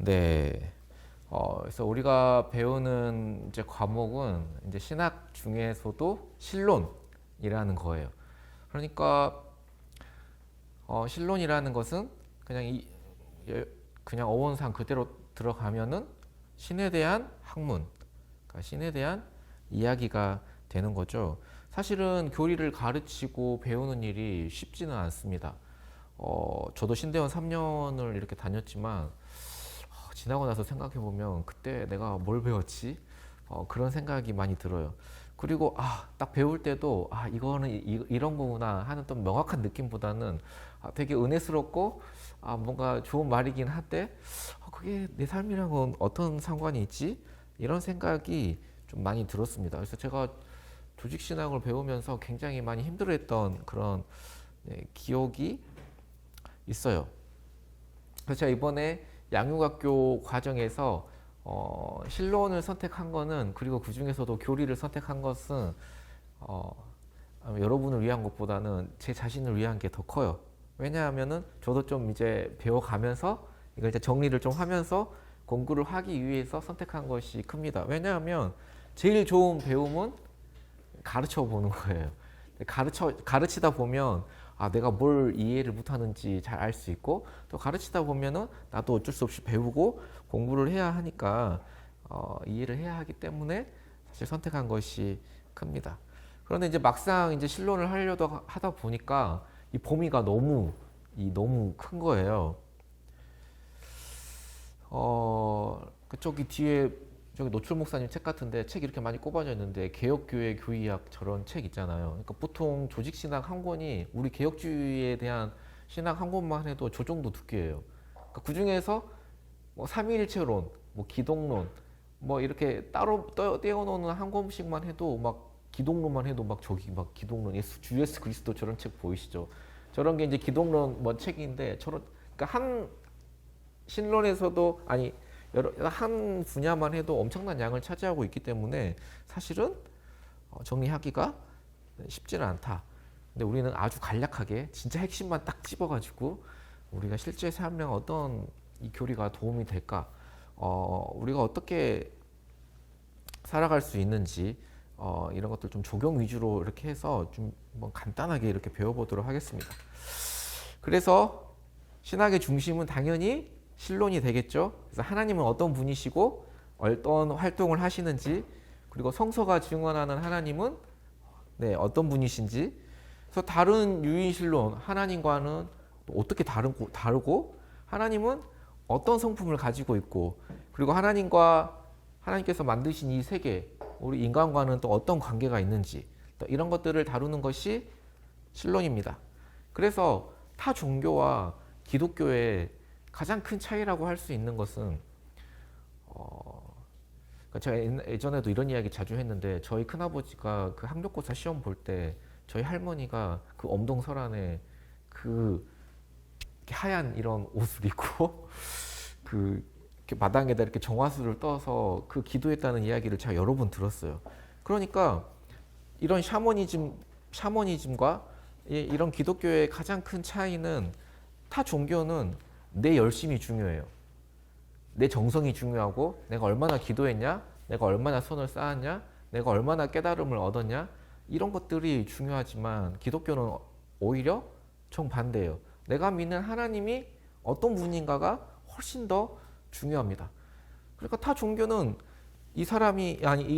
네. 그래서 우리가 배우는 이제 과목은 이제 신학 중에서도 신론이라는 거예요. 그러니까 신론이라는 것은 그냥 그냥 어원상 그대로 들어가면은 신에 대한 학문, 그러니까 신에 대한 이야기가 되는 거죠. 사실은 교리를 가르치고 배우는 일이 쉽지는 않습니다. 저도 신대원 3년을 이렇게 다녔지만 지나고 나서 생각해 보면 그때 내가 뭘 배웠지? 그런 생각이 많이 들어요. 그리고 딱 배울 때도 이거는 이런 거구나 하는 또 명확한 느낌보다는 되게 은혜스럽고 뭔가 좋은 말이긴 한데 그게 내 삶이랑은 어떤 상관이 있지? 이런 생각이 좀 많이 들었습니다. 그래서 제가 조직신학을 배우면서 굉장히 많이 힘들어했던 그런 기억이 있어요. 그래서 제가 이번에 양육학교 과정에서 신론을 선택한 거는, 그리고 그 중에서도 교리를 선택한 것은 여러분을 위한 것보다는 제 자신을 위한 게 더 커요. 왜냐하면은 저도 좀 이제 배워가면서 이걸 이제 정리를 좀 하면서 공부를 하기 위해서 선택한 것이 큽니다. 왜냐하면 제일 좋은 배움은 가르쳐 보는 거예요. 가르치다 보면 내가 뭘 이해를 못하는지 잘 알 수 있고, 또 가르치다 보면은 나도 어쩔 수 없이 배우고 공부를 해야 하니까 이해를 해야 하기 때문에 사실 선택한 것이 큽니다. 그런데 이제 막상 이제 신론을 하려다 하다 보니까 이 범위가 너무 큰 거예요. 그쪽이 뒤에 저기 노출 목사님 책 같은데 책 이렇게 많이 꼽아져 있는데 개혁교회 교의학 저런 책 있잖아요. 그러니까 보통 조직신학 한 권이 우리 개혁주의에 대한 신학 한 권만 해도 저 정도 두께예요. 그러니까 그 중에서 뭐 삼위일체론, 뭐 기독론, 뭐 이렇게 따로 떼어놓는 한 권씩만 해도 막 기독론만 해도 막 저기 막 기독론 주 예수 그리스도 저런 책 보이시죠? 저런 게 이제 기독론 뭐 책인데 저런 그러니까 한 신론에서도 한 분야만 해도 엄청난 양을 차지하고 있기 때문에 사실은 정리하기가 쉽지는 않다. 근데 우리는 아주 간략하게 진짜 핵심만 딱 집어가지고 우리가 실제 삶에 어떤 이 교리가 도움이 될까, 우리가 어떻게 살아갈 수 있는지 이런 것들 좀 적용 위주로 이렇게 해서 좀 간단하게 이렇게 배워보도록 하겠습니다. 그래서 신학의 중심은 당연히 신론이 되겠죠. 그래서 하나님은 어떤 분이시고 어떤 활동을 하시는지, 그리고 성서가 증언하는 하나님은 어떤 분이신지, 그래서 다른 유인신론 하나님과는 어떻게 다르고 하나님은 어떤 성품을 가지고 있고, 그리고 하나님께서 만드신 이 세계, 우리 인간과는 또 어떤 관계가 있는지, 또 이런 것들을 다루는 것이 신론입니다. 그래서 타 종교와 기독교의 가장 큰 차이라고 할 수 있는 것은 그러니까 제가 예전에도 이런 이야기 자주 했는데, 저희 큰아버지가 그 학력고사 시험 볼 때 저희 할머니가 그 엄동설안에 그 하얀 이런 옷을 입고 그 이렇게 마당에다 이렇게 정화수를 떠서 그 기도했다는 이야기를 제가 여러 번 들었어요. 그러니까 이런 샤머니즘과 이런 기독교의 가장 큰 차이는, 타 종교는 내 열심이 중요해요. 내 정성이 중요하고, 내가 얼마나 기도했냐, 내가 얼마나 손을 쌓았냐, 내가 얼마나 깨달음을 얻었냐, 이런 것들이 중요하지만 기독교는 오히려 정반대예요. 내가 믿는 하나님이 어떤 분인가가 훨씬 더 중요합니다. 그러니까 타 종교는 이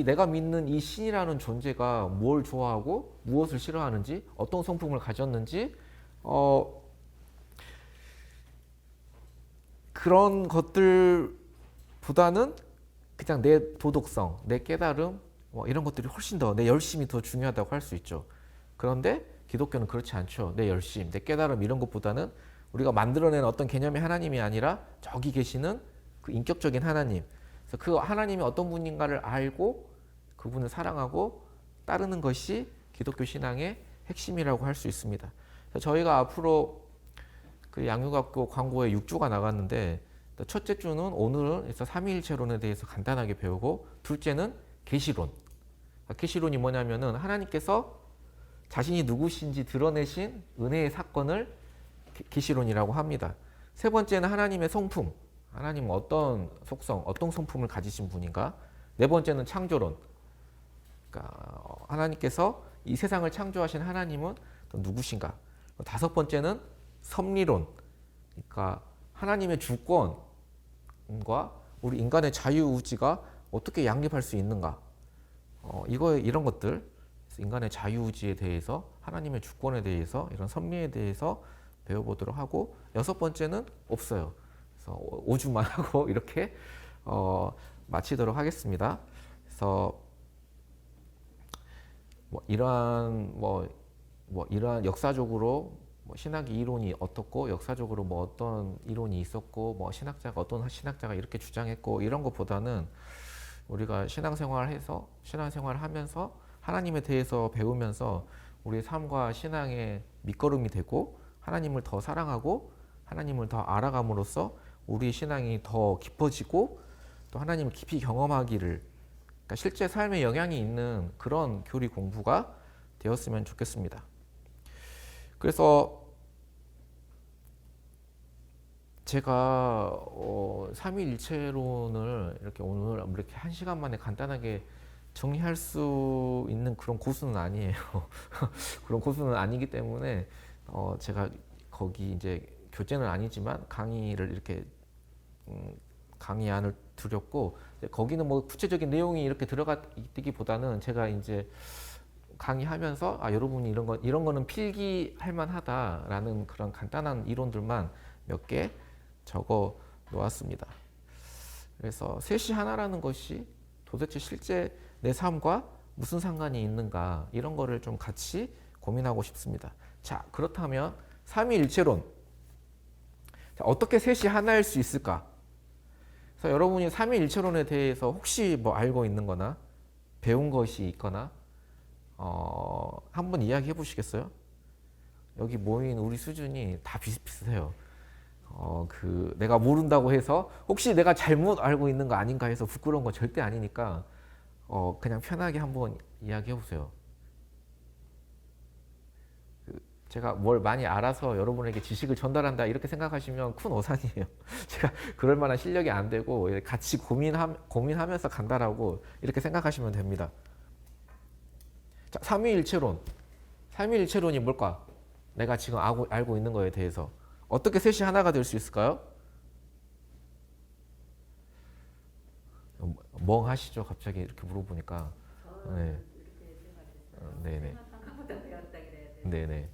내가 믿는 이 신이라는 존재가 뭘 좋아하고 무엇을 싫어하는지, 어떤 성품을 가졌는지, 그런 것들보다는 그냥 내 도덕성, 내 깨달음, 이런 것들이 훨씬 더, 내 열심이 더 중요하다고 할 수 있죠. 그런데 기독교는 그렇지 않죠. 내 열심, 내 깨달음 이런 것보다는 우리가 만들어낸 어떤 개념의 하나님이 아니라 저기 계시는 그 인격적인 하나님, 그래서 그 하나님이 어떤 분인가를 알고 그분을 사랑하고 따르는 것이 기독교 신앙의 핵심이라고 할 수 있습니다. 저희가 앞으로 그 양육학교 광고에 6주가 나갔는데, 첫째 주는 오늘은 삼위일체론에 대해서 간단하게 배우고, 둘째는 계시론. 계시론이 뭐냐면은 하나님께서 자신이 누구신지 드러내신 은혜의 사건을 계시론이라고 합니다. 세 번째는 하나님의 성품, 하나님은 어떤 속성, 어떤 성품을 가지신 분인가? 네 번째는 창조론. 그러니까 하나님께서 이 세상을 창조하신 하나님은 또 누구신가? 다섯 번째는 섭리론. 그러니까 하나님의 주권과 우리 인간의 자유의지가 어떻게 양립할 수 있는가? 이런 것들, 인간의 자유의지에 대해서, 하나님의 주권에 대해서, 이런 섭리에 대해서 배워보도록 하고, 여섯 번째는 없어요. 그래서 5주만 하고 이렇게 마치도록 하겠습니다. 그래서 이러한 역사적으로 신학의 이론이 어떻고, 역사적으로 어떤 이론이 있었고, 어떤 신학자가 이렇게 주장했고, 이런 것보다는 우리가 신앙생활을 하면서 하나님에 대해서 배우면서 우리의 삶과 신앙의 밑거름이 되고, 하나님을 더 사랑하고 하나님을 더 알아감으로써 우리의 신앙이 더 깊어지고, 또 하나님을 깊이 경험하기를, 그러니까 실제 삶에 영향이 있는 그런 교리 공부가 되었으면 좋겠습니다. 그래서 제가 삼위일체론을 이렇게 오늘 이렇게 1시간 만에 간단하게 정리할 수 있는 그런 고수는 아니에요. 그런 고수는 아니기 때문에 제가 거기 이제 교재는 아니지만 강의를 이렇게 강의안을 드렸고, 거기는 구체적인 내용이 이렇게 들어가 있기보다는 제가 이제 강의하면서 여러분이 이런 거는 필기할 만하다라는 그런 간단한 이론들만 몇 개 적어 놓았습니다. 그래서 셋이 하나라는 것이 도대체 실제 내 삶과 무슨 상관이 있는가, 이런 거를 좀 같이 고민하고 싶습니다. 자, 그렇다면 삼위일체론, 어떻게 셋이 하나일 수 있을까? 그래서 여러분이 삼위일체론에 대해서 혹시 알고 있는 거나 배운 것이 있거나 한번 이야기해 보시겠어요? 여기 모인 우리 수준이 다 비슷비슷해요. 내가 모른다고 해서 혹시 내가 잘못 알고 있는 거 아닌가 해서 부끄러운 건 절대 아니니까 그냥 편하게 한번 이야기해 보세요. 제가 뭘 많이 알아서 여러분에게 지식을 전달한다 이렇게 생각하시면 큰 오산이에요. 제가 그럴 만한 실력이 안 되고 같이 고민하면서 간다라고 이렇게 생각하시면 됩니다. 자, 삼위일체론. 삼위일체론이 뭘까? 내가 지금 알고 있는 거에 대해서 어떻게 셋이 하나가 될 수 있을까요? 멍하시죠? 갑자기 이렇게 물어보니까. 네. 네네. 네네.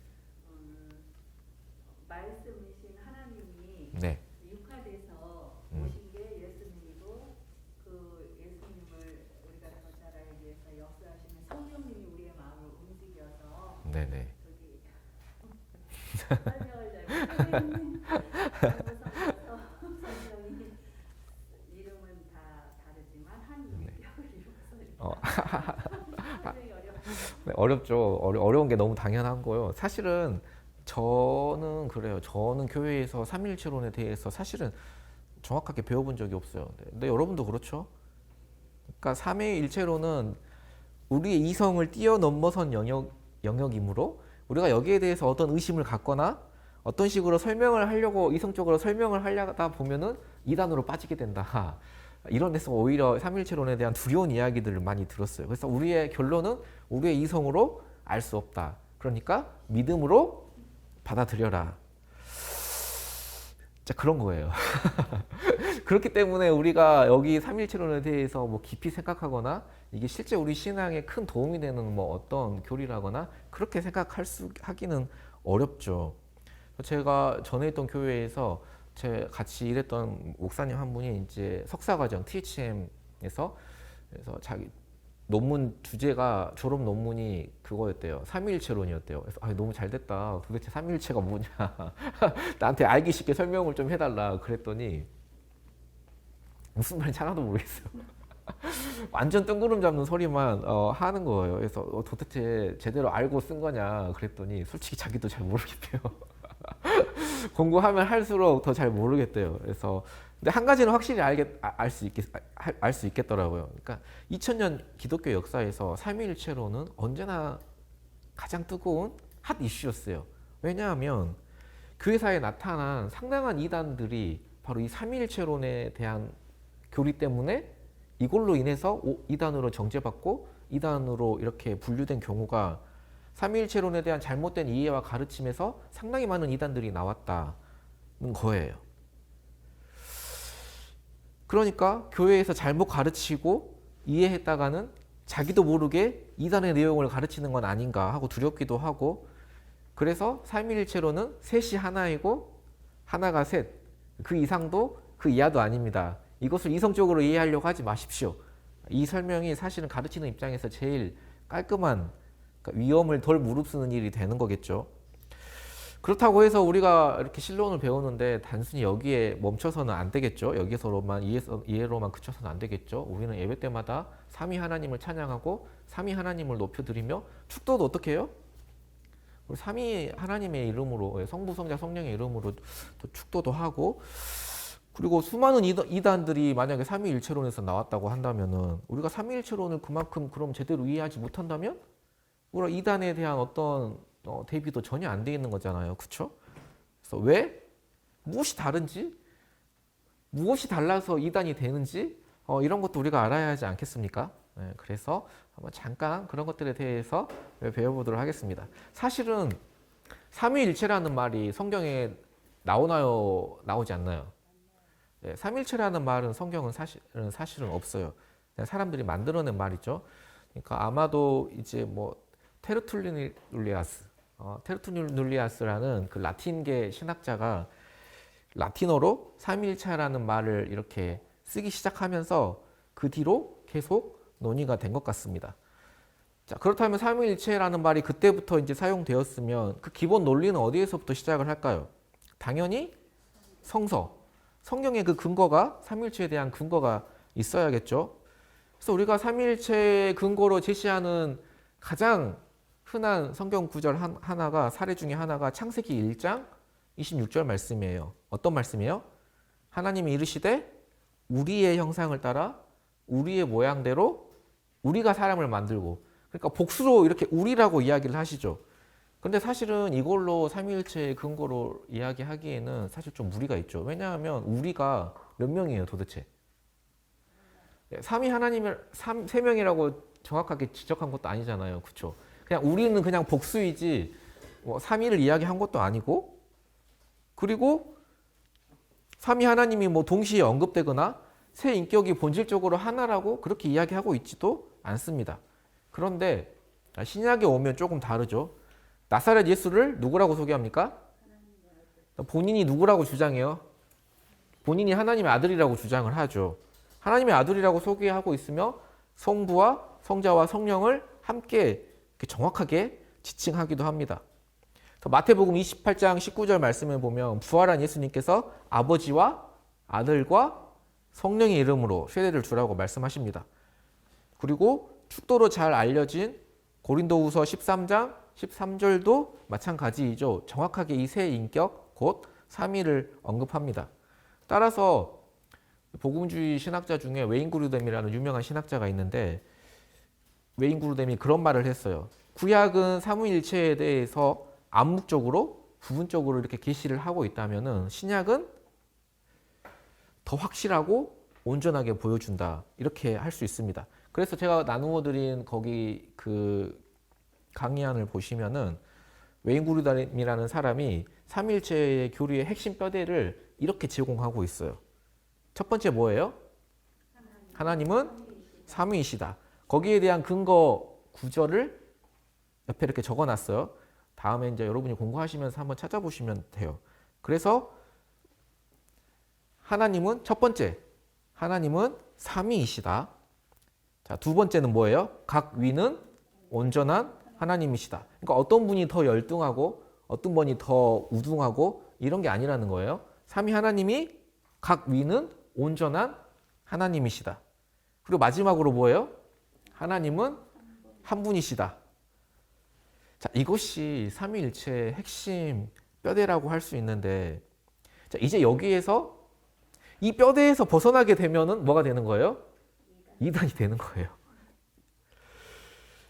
말씀이신 하나님이 네. 육화돼서 오신 게 예수님이고, 그 예수님을 우리가 더 잘 알기 위해서 역사하시는 성령님이 우리의 마음을 움직여서 네네. 설명을 잘못했는데 성령이 이름은 다 다르지만 한 인격을 이루어서 설명이 어렵죠. 어렵죠. 어려운 게 너무 당연한 거요. 사실은 저는 그래요. 저는 교회에서 삼위일체론에 대해서 사실은 정확하게 배워본 적이 없어요. 근데 여러분도 그렇죠? 그러니까 삼위일체론은 우리의 이성을 뛰어넘어선 영역이므로 우리가 여기에 대해서 어떤 의심을 갖거나 어떤 식으로 이성적으로 설명을 하려다 보면은 이단으로 빠지게 된다. 이런 데서 오히려 삼위일체론에 대한 두려운 이야기들을 많이 들었어요. 그래서 우리의 결론은 우리의 이성으로 알 수 없다. 그러니까 믿음으로 받아들여라. 자, 그런 거예요. 그렇기 때문에 우리가 여기 삼위일체론에 대해서 깊이 생각하거나 이게 실제 우리 신앙에 큰 도움이 되는 어떤 교리라거나 그렇게 하기는 어렵죠. 제가 전에 있던 교회에서 같이 일했던 목사님 한 분이 이제 석사과정 THM에서 그래서 자기 논문 주제가 졸업 논문이 그거였대요. 삼위일체론이었대요. 그래서 너무 잘 됐다. 도대체 삼위일체가 뭐냐? 나한테 알기 쉽게 설명을 좀 해달라. 그랬더니 무슨 말인지 하나도 모르겠어요. 완전 뜬구름 잡는 소리만 하는 거예요. 그래서 도대체 제대로 알고 쓴 거냐 그랬더니 솔직히 자기도 잘 모르겠대요. 공부하면 할수록 더 잘 모르겠대요. 그래서 근데 한 가지는 확실히 알 수 있겠더라고요. 그러니까 2000년 기독교 역사에서 삼위일체론은 언제나 가장 뜨거운 핫 이슈였어요. 왜냐하면 그 회사에 나타난 상당한 이단들이 바로 이 삼위일체론에 대한 교리 때문에 이걸로 인해서 이단으로 정죄받고 이단으로 이렇게 분류된 경우가 삼위일체론에 대한 잘못된 이해와 가르침에서 상당히 많은 이단들이 나왔다는 거예요. 그러니까 교회에서 잘못 가르치고 이해했다가는 자기도 모르게 이단의 내용을 가르치는 건 아닌가 하고 두렵기도 하고, 그래서 삼위일체론은 셋이 하나이고 하나가 셋, 그 이상도 그 이하도 아닙니다. 이것을 이성적으로 이해하려고 하지 마십시오. 이 설명이 사실은 가르치는 입장에서 제일 깔끔한, 그러니까 위험을 덜 무릅쓰는 일이 되는 거겠죠. 그렇다고 해서 우리가 이렇게 신론을 배우는데 단순히 여기에 멈춰서는 안 되겠죠. 여기서로만 이해로만 그쳐서는 안 되겠죠. 우리는 예배 때마다 삼위 하나님을 찬양하고 삼위 하나님을 높여드리며, 축도도 어떻게 해요? 우리 삼위 하나님의 이름으로, 성부, 성자, 성령의 이름으로 또 축도도 하고, 그리고 수많은 이단들이 만약에 삼위일체론에서 나왔다고 한다면은 우리가 삼위일체론을 그만큼 그럼 제대로 이해하지 못한다면 우리가 이단에 대한 어떤 대비도 전혀 안 돼 있는 거잖아요. 그렇죠? 그래서 왜? 무엇이 다른지, 무엇이 달라서 이단이 되는지 이런 것도 우리가 알아야 하지 않겠습니까? 네, 그래서 한번 잠깐 그런 것들에 대해서 배워보도록 하겠습니다. 사실은 삼위일체라는 말이 성경에 나오나요? 나오지 않나요? 네, 삼일체라는 말은 성경은 사실은 없어요. 그냥 사람들이 만들어낸 말이죠. 그러니까 아마도 이제 뭐 테르툴리아스라는 그 라틴계 신학자가 라틴어로 삼일체라는 말을 이렇게 쓰기 시작하면서 그 뒤로 계속 논의가 된 것 같습니다. 자, 그렇다면 삼위일체라는 말이 그때부터 이제 사용되었으면 그 기본 논리는 어디에서부터 시작을 할까요? 당연히 성경의 그 근거가, 삼위일체에 대한 근거가 있어야겠죠. 그래서 우리가 삼위일체의 근거로 제시하는 가장 흔한 성경 구절 하나가, 사례 중에 하나가 창세기 1장 26절 말씀이에요. 어떤 말씀이에요? 하나님이 이르시되 우리의 형상을 따라 우리의 모양대로 우리가 사람을 만들고, 그러니까 복수로 이렇게 우리라고 이야기를 하시죠. 근데 사실은 이걸로 삼위일체의 근거로 이야기하기에는 사실 좀 무리가 있죠. 왜냐하면 우리가 몇 명이에요 도대체? 삼위 하나님을 세 명이라고 정확하게 지적한 것도 아니잖아요. 그렇죠? 그냥 우리는 그냥 복수이지 뭐 삼위를 이야기한 것도 아니고, 그리고 삼위 하나님이 뭐 동시에 언급되거나 세 인격이 본질적으로 하나라고 그렇게 이야기하고 있지도 않습니다. 그런데 신약에 오면 조금 다르죠. 나사렛 예수를 누구라고 소개합니까? 본인이 누구라고 주장해요? 본인이 하나님의 아들이라고 주장을 하죠. 하나님의 아들이라고 소개하고 있으며 성부와 성자와 성령을 함께 정확하게 지칭하기도 합니다. 마태복음 28장 19절 말씀을 보면 부활한 예수님께서 아버지와 아들과 성령의 이름으로 세례를 주라고 말씀하십니다. 그리고 축도로 잘 알려진 고린도후서 13장 13절도 마찬가지이죠. 정확하게 이 세 인격 곧 삼위를 언급합니다. 따라서 복음주의 신학자 중에 웨인 그루뎀이라는 유명한 신학자가 있는데, 웨인 그루뎀이 그런 말을 했어요. 구약은 삼위일체에 대해서 암묵적으로 부분적으로 이렇게 계시를 하고 있다면은 신약은 더 확실하고 온전하게 보여준다, 이렇게 할 수 있습니다. 그래서 제가 나누어 드린 거기 그 강의안을 보시면은 웨인 그루뎀이라는 사람이 삼위일체의 교리의 핵심 뼈대를 이렇게 제공하고 있어요. 첫 번째 뭐예요? 하나님은 삼위이시다. 거기에 대한 근거 구절을 옆에 이렇게 적어놨어요. 다음에 이제 여러분이 공부하시면서 한번 찾아보시면 돼요. 그래서 하나님은, 첫 번째, 하나님은 삼위이시다. 자, 두 번째는 뭐예요? 각 위는 온전한 하나님이시다. 그러니까 어떤 분이 더 열등하고 어떤 분이 더 우등하고 이런 게 아니라는 거예요. 삼위 하나님이 각 위는 온전한 하나님이시다. 그리고 마지막으로 뭐예요? 하나님은 한 분이시다. 자, 이것이 삼위일체의 핵심 뼈대라고 할 수 있는데, 자, 이제 여기에서 이 뼈대에서 벗어나게 되면은 뭐가 되는 거예요? 이단이 되는 거예요.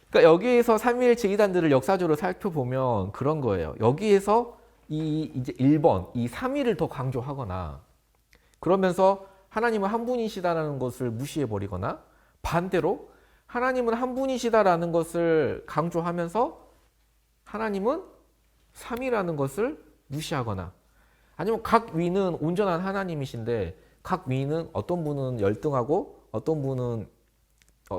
그러니까 여기에서 삼위일체 이단들을 역사적으로 살펴보면 그런 거예요. 여기에서 이제 1번, 이 3위를 더 강조하거나, 그러면서 하나님은 한 분이시다라는 것을 무시해 버리거나, 반대로 하나님은 한 분이시다라는 것을 강조하면서 하나님은 삼위라는 것을 무시하거나, 아니면 각 위는 온전한 하나님이신데 각 위는 어떤 분은 열등하고 어떤 분은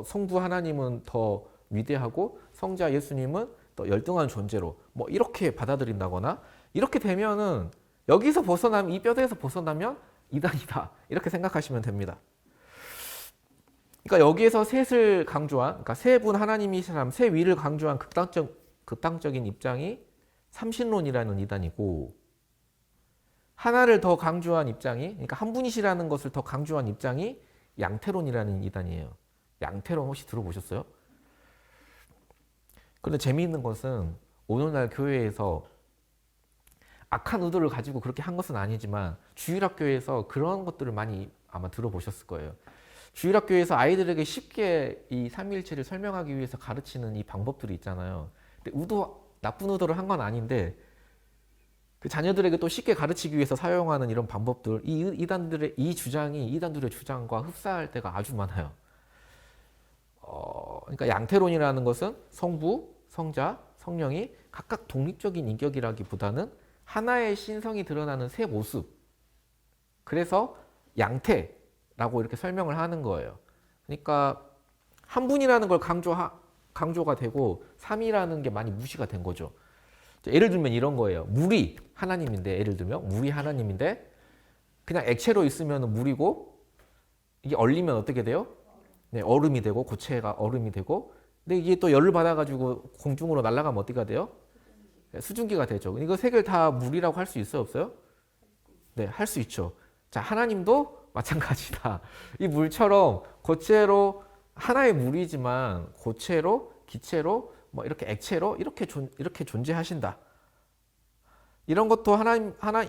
성부 하나님은 더 위대하고 성자 예수님은 더 열등한 존재로 뭐 이렇게 받아들인다거나, 이렇게 되면은 여기서 벗어나면, 이 뼈대에서 벗어나면 이단이다 이렇게 생각하시면 됩니다. 그러니까 여기에서 셋을 강조한, 그러니까 세 분 하나님이신 사람, 세 위를 강조한 극단적인 입장이 삼신론이라는 이단이고, 하나를 더 강조한 입장이, 그러니까 한 분이시라는 것을 더 강조한 입장이 양태론이라는 이단이에요. 양태론 혹시 들어보셨어요? 그런데 재미있는 것은 오늘날 교회에서 악한 의도를 가지고 그렇게 한 것은 아니지만 주일학교에서 그런 것들을 많이 아마 들어보셨을 거예요. 주일학교에서 아이들에게 쉽게 이 삼위일체를 설명하기 위해서 가르치는 이 방법들이 있잖아요. 근데 나쁜 의도를 한 건 아닌데 그 자녀들에게 또 쉽게 가르치기 위해서 사용하는 이런 방법들, 이 주장이 이단들의 주장과 흡사할 때가 아주 많아요. 그러니까 양태론이라는 것은 성부, 성자, 성령이 각각 독립적인 인격이라기보다는 하나의 신성이 드러나는 세 모습. 그래서 양태라고 이렇게 설명을 하는 거예요. 그러니까 한 분이라는 걸 강조가 되고 삼이라는 게 많이 무시가 된 거죠. 예를 들면 이런 거예요. 물이 하나님인데, 예를 들면 물이 하나님인데 그냥 액체로 있으면 물이고, 이게 얼리면 어떻게 돼요? 네, 얼음이 되고, 고체가 얼음이 되고, 근데 이게 또 열을 받아가지고 공중으로 날아가면 어디가 돼요? 네, 수증기가 되죠. 이거 세 개를 다 물이라고 할 수 있어요, 없어요? 네, 할 수 있죠. 자, 하나님도 마찬가지다. 이 물처럼 고체로, 하나의 물이지만 고체로, 기체로, 뭐 이렇게 액체로 이렇게 존재하신다. 이런 것도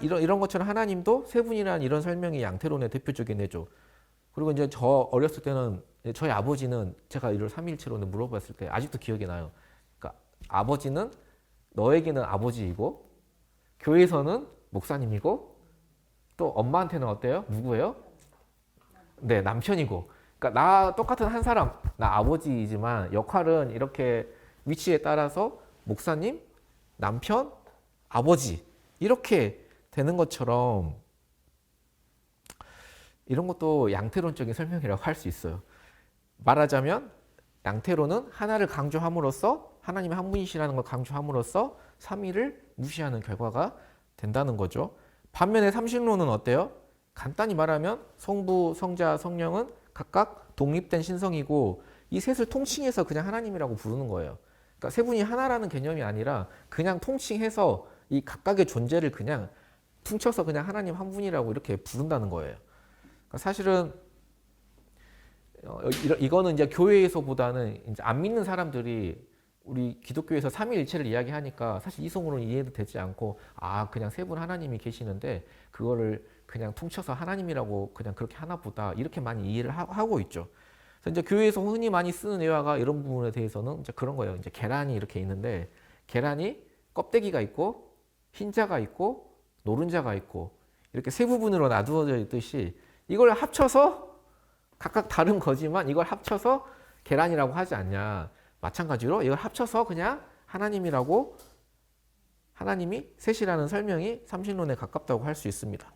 이런 것처럼 하나님도 세 분이라는 이런 설명이 양태론의 대표적인 예죠. 그리고 이제 저 어렸을 때는 저희 아버지는 제가 이걸 삼위일체론을 물어봤을 때 아직도 기억이 나요. 그러니까 아버지는 너에게는 아버지이고 교회에서는 목사님이고 또 엄마한테는 어때요? 누구예요? 네, 남편이고. 그러니까 나 똑같은 한 사람, 나 아버지이지만 역할은 이렇게 위치에 따라서 목사님, 남편, 아버지 이렇게 되는 것처럼 이런 것도 양태론적인 설명이라고 할 수 있어요. 말하자면 양태론은 하나를 강조함으로써, 하나님의 한 분이시라는 걸 강조함으로써 삼위를 무시하는 결과가 된다는 거죠. 반면에 삼신론은 어때요? 간단히 말하면 성부, 성자, 성령은 각각 독립된 신성이고 이 셋을 통칭해서 그냥 하나님이라고 부르는 거예요. 그러니까 세 분이 하나라는 개념이 아니라 그냥 통칭해서 이 각각의 존재를 그냥 퉁쳐서 그냥 하나님 한 분이라고 이렇게 부른다는 거예요. 그러니까 사실은 이거는 이제 교회에서보다는 이제 안 믿는 사람들이 우리 기독교에서 삼위일체를 이야기하니까 사실 이성으로는 이해도 되지 않고, 아, 그냥 세 분 하나님이 계시는데 그거를 그냥 퉁쳐서 하나님이라고 그냥 그렇게 하나 보다 이렇게 많이 이해를 하고 있죠. 그래서 이제 교회에서 흔히 많이 쓰는 예화가 이런 부분에 대해서는 이제 그런 거예요. 이제 계란이 이렇게 있는데 계란이 껍데기가 있고 흰자가 있고 노른자가 있고 이렇게 세 부분으로 나누어져 있듯이 이걸 합쳐서 각각 다른 거지만 이걸 합쳐서 계란이라고 하지 않냐. 마찬가지로 이걸 합쳐서 그냥 하나님이라고, 하나님이 셋이라는 설명이 삼신론에 가깝다고 할 수 있습니다.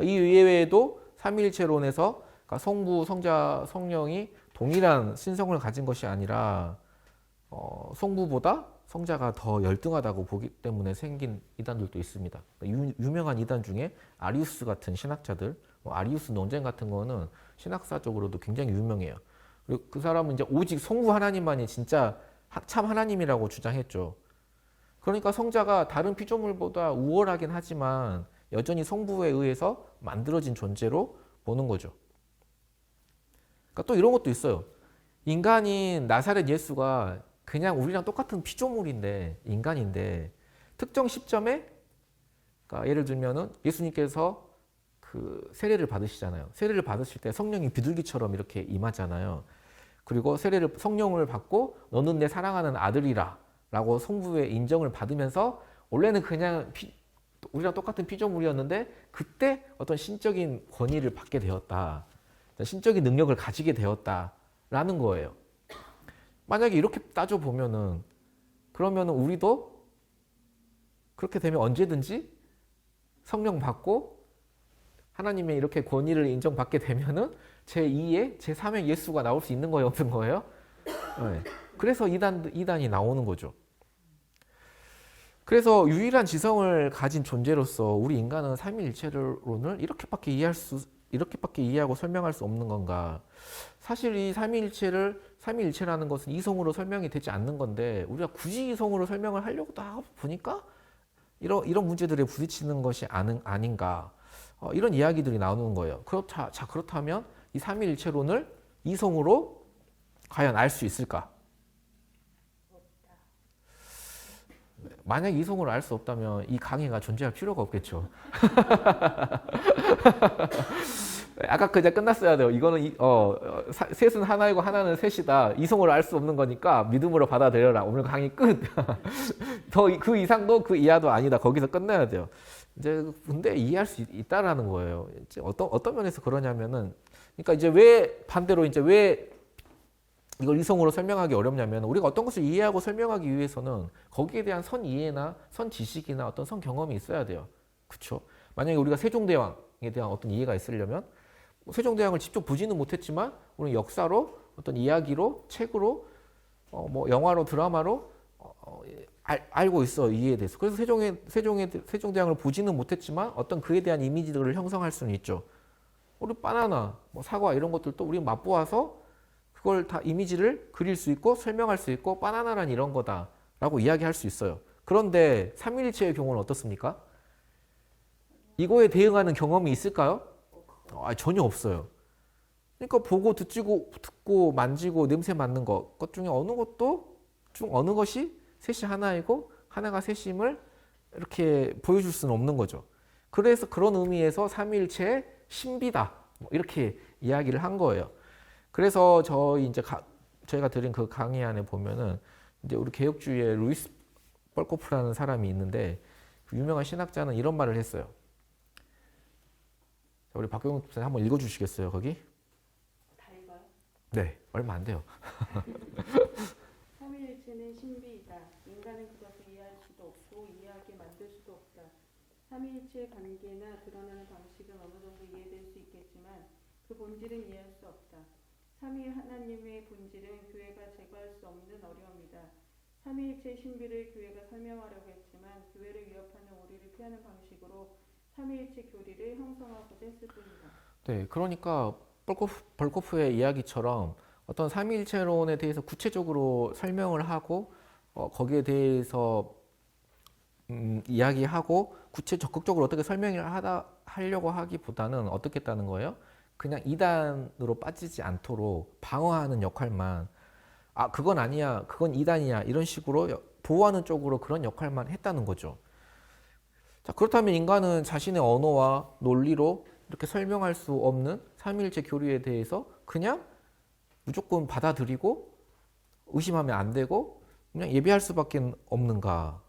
이 이외에도 삼위일체론에서 성부, 성자, 성령이 동일한 신성을 가진 것이 아니라 성부보다 성자가 더 열등하다고 보기 때문에 생긴 이단들도 있습니다. 유명한 이단 중에 아리우스 같은 신학자들, 아리우스 논쟁 같은 거는 신학사적으로도 굉장히 유명해요. 그리고 그 사람은 이제 오직 성부 하나님만이 진짜 참 하나님이라고 주장했죠. 그러니까 성자가 다른 피조물보다 우월하긴 하지만 여전히 성부에 의해서 만들어진 존재로 보는 거죠. 그러니까 또 이런 것도 있어요. 인간인 나사렛 예수가 그냥 우리랑 똑같은 피조물인데, 인간인데 특정 시점에, 그러니까 예를 들면은 예수님께서 그 세례를 받으시잖아요. 세례를 받으실 때 성령이 비둘기처럼 이렇게 임하잖아요. 그리고 성령을 받고 너는 내 사랑하는 아들이라 라고 성부의 인정을 받으면서 원래는 그냥 우리랑 똑같은 피조물이었는데 그때 어떤 신적인 권위를 받게 되었다. 신적인 능력을 가지게 되었다라는 거예요. 만약에 이렇게 따져보면은 그러면은 우리도 그렇게 되면 언제든지 성령 받고 하나님의 이렇게 권위를 인정받게 되면은 제2의 제3의 예수가 나올 수 있는 거예요, 없는 거예요? 네. 그래서 이단이 나오는 거죠. 그래서 유일한 지성을 가진 존재로서 우리 인간은 삼위일체론을 이렇게밖에 이해하고 설명할 수 없는 건가? 사실 이 삼위일체라는 것은 이성으로 설명이 되지 않는 건데 우리가 굳이 이성으로 설명을 하려고 하다 보니까 이런 문제들에 부딪히는 것이 아닌가? 이런 이야기들이 나오는 거예요. 그렇다면 이 삼위일체론을 이성으로 과연 알 수 있을까? 만약 이성으로 알 수 없다면 이 강의가 존재할 필요가 없겠죠. 아까 그냥 끝났어야 돼요. 이거는 셋은 하나이고 하나는 셋이다. 이성으로 알 수 없는 거니까 믿음으로 받아들여라. 오늘 강의 끝. 더 그 이상도 그 이하도 아니다. 거기서 끝내야 돼요. 이제 근데 이해할 수 있다라는 거예요. 이제 어떤 면에서 그러냐면은 그러니까 이제 왜 이걸 이성으로 설명하기 어렵냐면 우리가 어떤 것을 이해하고 설명하기 위해서는 거기에 대한 선 이해나 선 지식이나 어떤 선 경험이 있어야 돼요. 그렇죠? 만약에 우리가 세종대왕에 대한 어떤 이해가 있으려면 세종대왕을 직접 보지는 못했지만 우리는 역사로 어떤 이야기로 책으로 뭐 영화로 드라마로 알고 있어 이해에 대해서. 그래서 세종대왕을 보지는 못했지만 어떤 그에 대한 이미지들을 형성할 수는 있죠. 우리 바나나, 뭐 사과 이런 것들도 우리 맛보아서 그걸 다 이미지를 그릴 수 있고 설명할 수 있고 바나나란 이런 거다라고 이야기할 수 있어요. 그런데 삼위일체의 경우는 어떻습니까? 이거에 대응하는 경험이 있을까요? 전혀 없어요. 그러니까 보고 듣고 만지고 냄새 맡는 것 중에 어느 것이 셋이 하나이고 하나가 셋임을 이렇게 보여줄 수는 없는 거죠. 그래서 그런 의미에서 삼위일체의 신비다 이렇게 이야기를 한 거예요. 그래서 저희가 드린 그 강의 안에 보면은 이제 우리 개혁주의의 루이스 뻘코프라는 사람이 있는데 그 유명한 신학자는 이런 말을 했어요. 우리 박경훈 목사님 한번 읽어주시겠어요, 거기? 다 읽어요? 네, 얼마 안 돼요. 삼위일체는 신비이다. 인간은 그것을 이해할 수도 없고 이해하게 만들 수도 없다. 삼위일체의 관계나 드러나는 방식은 어느 정도 이해될 수 있겠지만 그 본질은 이해할 수 없다. 삼위 하나님의 본질은 교회가 제거할 수 없는 어려움이다. 삼위일체의 신비를 교회가 설명하려고 했지만 교회를 위협하는 오류를 피하는 방식으로 삼위일체 교리를 형성하고자 했을 뿐이다. 네, 그러니까 벌코프의 이야기처럼 어떤 삼위일체론에 대해서 구체적으로 설명을 하고 거기에 대해서 이야기하고 적극적으로 어떻게 설명을 하려고 하기보다는 어떻게 했다는 거예요? 그냥 이단으로 빠지지 않도록 방어하는 역할만 그건 아니야 그건 이단이야 이런 식으로 보호하는 쪽으로 그런 역할만 했다는 거죠. 자, 그렇다면 인간은 자신의 언어와 논리로 이렇게 설명할 수 없는 삼위일체 교리에 대해서 그냥 무조건 받아들이고 의심하면 안 되고 그냥 예비할 수밖에 없는가?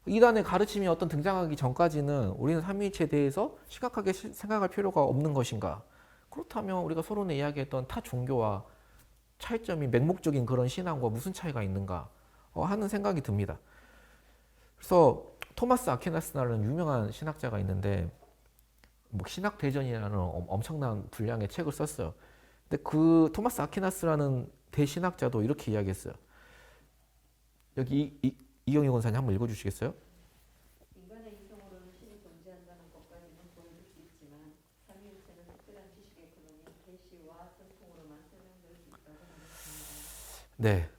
이단의 가르침이 어떤 등장하기 전까지는 우리는 삼위일체에 대해서 심각하게 생각할 필요가 없는 것인가? 그렇다면 우리가 서론에 이야기했던 타 종교와 차이점이 맹목적인 그런 신앙과 무슨 차이가 있는가 하는 생각이 듭니다. 그래서 토마스 아퀴나스라는 유명한 신학자가 있는데 뭐 신학대전이라는 엄청난 분량의 책을 썼어요. 근데 그 토마스 아퀴나스라는 대신학자도 이렇게 이야기했어요. 여기 이경희 권사님 한번 읽어주시겠어요? 인간의 이성으로는 신이 존재한다는 것까지는 보여줄 수 있지만 삼위일체는 특별한 지식의 근원인 계시와 전통으로만 설명될 수 있다고 말했습니다. 네.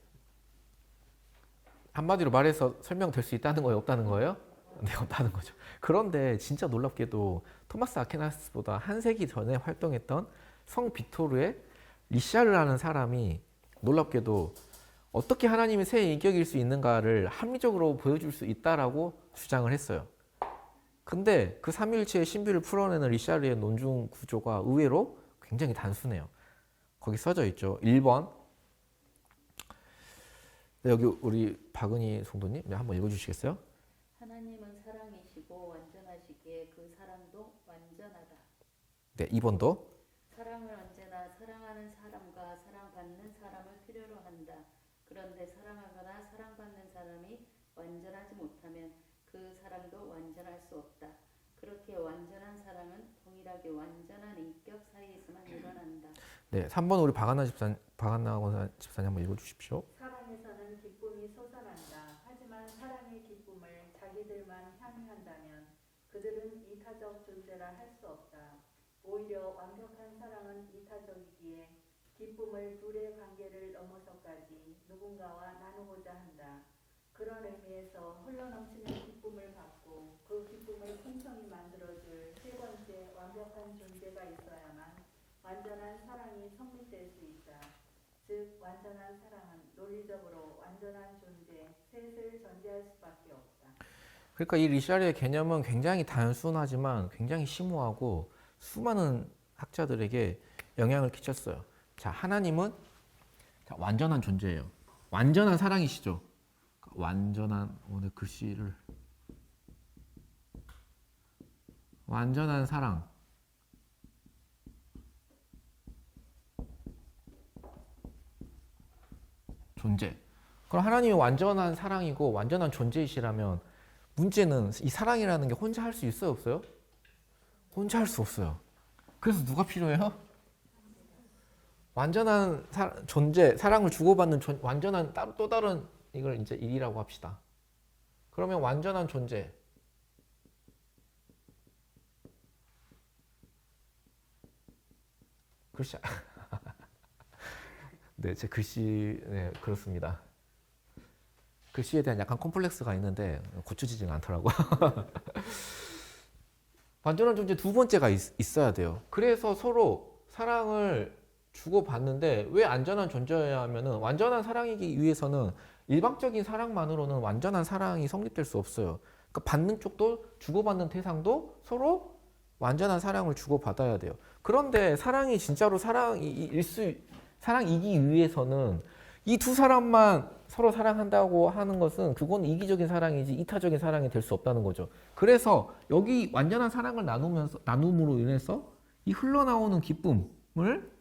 한마디로 말해서 설명될 수 있다는 거예요? 없다는 거예요? 네, 없다는 거죠. 그런데 진짜 놀랍게도 토마스 아퀴나스보다 한 세기 전에 활동했던 성 비토르의 리샤르라는 사람이 놀랍게도 어떻게 하나님이 새 인격일 수 있는가를 합리적으로 보여줄 수 있다라고 주장을 했어요. 근데 그 삼위일체의 신비를 풀어내는 리샤르의 논중 구조가 의외로 굉장히 단순해요. 거기 써져 있죠. 1번. 여기 우리 박은희 성도님 한번 읽어주시겠어요? 하나님은 사랑이시고 완전하고 완전하시기에 그 사랑도 완전하다. 네, 2번도. 사랑을 언제나 사랑하는 사람과 사랑받는 사람을 필요로 한다. 그런데 사랑하거나 사랑받는 사람이 완전하지 못하면 그 사랑도 완전할 수 없다. 그렇게 완전한 사랑은 동일하게 완전한 인격 사이에서만 일어난다. 네, 3번 우리 박한나 집사님 한번 읽어주십시오. 사랑에서는 기쁨이 솟아난다. 하지만 사랑의 기쁨을 자기들만 향유한다면 그들은 이타적 존재라 할 수 없다. 오히려 완벽한 사랑은 이타적이기에 기쁨을 둘의 관계를 넘어서까지 누군가와 나누고자 한다. 그런 의미에서 흘러넘치는 기쁨을 받고 그 기쁨을 풍성히 만들어줄 세 번째 완벽한 존재가 있어야만 완전한 사랑이 성립될 수 있다. 즉 완전한 사랑은 논리적으로 완전한 존재, 셋을 전제할 수밖에 없다. 그러니까 이 리샤르의 개념은 굉장히 단순하지만 굉장히 심오하고 수많은 학자들에게 영향을 끼쳤어요. 자, 하나님은 완전한 존재예요. 완전한 사랑이시죠. 완전한 오늘 글씨를 완전한 사랑. 존재. 그럼 하나님이 완전한 사랑이고 완전한 존재이시라면 문제는 이 사랑이라는 게 혼자 할 수 있어요, 없어요? 혼자 할 수 없어요. 그래서 누가 필요해요? 완전한 존재, 사랑을 주고받는 완전한 또 다른 이걸 이제 일이라고 합시다. 그러면 완전한 존재. 글씨, 네, 제 글씨, 네, 그렇습니다. 글씨에 대한 약간 컴플렉스가 있는데 고쳐지지가 않더라고요. 완전한 존재 두 번째가 있어야 돼요. 그래서 서로 사랑을 주고받는데 왜 안전한 존재여야 하면은 완전한 사랑이기 위해서는 일방적인 사랑만으로는 완전한 사랑이 성립될 수 없어요. 그러니까 받는 쪽도 주고받는 대상도 서로 완전한 사랑을 주고받아야 돼요. 그런데 사랑이 진짜로 사랑이기 위해서는 이 두 사람만 서로 사랑한다고 하는 것은 그건 이기적인 사랑이지 이타적인 사랑이 될 수 없다는 거죠. 그래서 여기 완전한 사랑을 나눔으로 인해서 이 흘러나오는 기쁨을